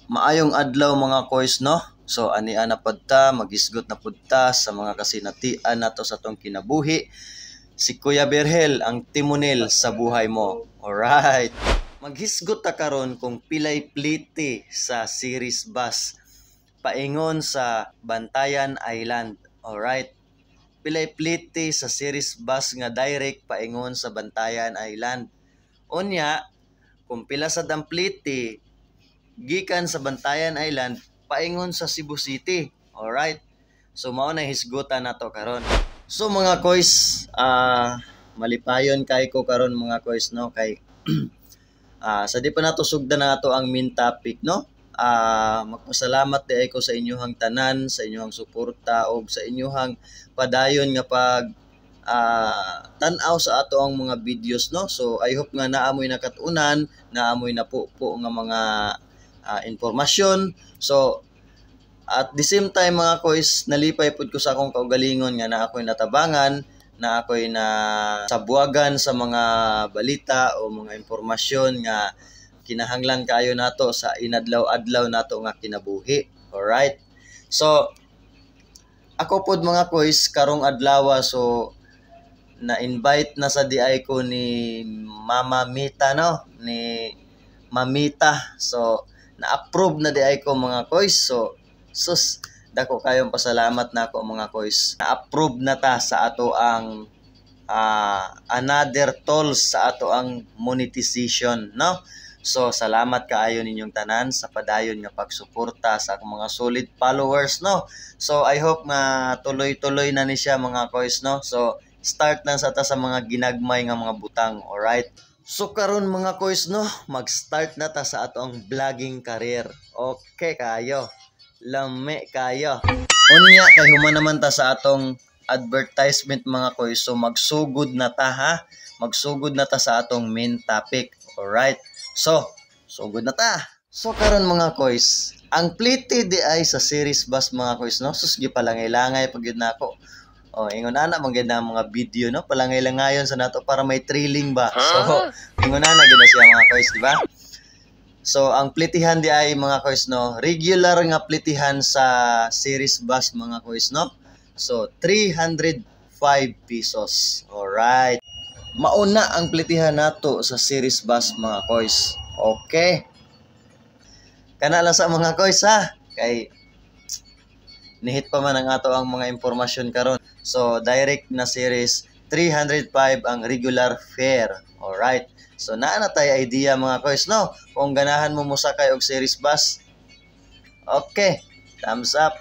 Maayong adlaw mga koys no. So ania na padta magisgot na pudta sa mga kasinatian nato sa tong kinabuhi. Si Kuya Berhel ang timonel sa buhay mo. Alright. Maghisgot ta karon kung pilay plite sa series bus paingon sa Bantayan Island. Alright. Pilay plite sa series bus nga direct paingon sa Bantayan Island. Unya, kung pila sa damplite gikan sa Bantayan Island paingon sa Cebu City. Alright. So mao na hisgutan nato karon. So mga koys, malipayon kay ko karon mga koys no kay sa di pa nato sugdan na ato ang main topic no. Magpasalamat di ay ko sa inyong tanan, sa inyong suporta o sa inyong padayon nga pag tan-aw sa ato ang mga videos no. So I hope nga naamoy nakatunan, naamoy na po nga mga informasyon. So at the same time mga koys, nalipay pud ko sa akong kaugalingon nga na ako'y natabangan, na ako'y na sabuagan sa mga balita o mga informasyon nga kinahanglan kaayo nato sa inadlaw-adlaw nato nga kinabuhi. Alright. So ako pod mga koys karong adlaw so na-invite na sa DI ko ni Mama Mita no, ni Mamita. So na-approve na DI ko mga koys. So sus, dako kayong pasalamat na ako mga koys. Na-approve na ta sa ato ang another tools sa ato ang monetization, no? So, salamat kaayo ninyong tanan sa padayon nga pagsuporta sa akong mga solid followers, no? So, I hope na tuloy-tuloy na ni siya mga koys, no? So, start na sa ta sa mga ginagmay nga mga butang, alright? So, karon mga koys, no? Mag-start na ta sa ato ang vlogging career. Okay kayo. Lame kayo. Unya kay human naman ta sa atong advertisement mga koys. So magsugod na ta ha. Magsugod na ta sa atong main topic. Alright. So, sugod na ta. So karon mga koys, ang plite di ay sa series bus mga koys no. Sus gi palangay-langay pag yun nako. Oh, ingon ana man gid na mga video no. Palangay-langayon sa nato para may thrilling ba. So, ingon ana gid na siya mga koys, di ba? So, ang plitihan di ay mga koys no, regular nga plitihan sa series bus mga koys no. So, 305 pesos. Alright. Mauna ang plitihan nato sa series bus mga koys. Okay. Kana lang sa mga koys ha. Kay nihit pa man ang ato ang mga impormasyon karon. So, direct na series 305 ang regular fare. Alright. So naa na tayo idea mga koys no kung ganahan mo musakay og series bus. Okay, thumbs up.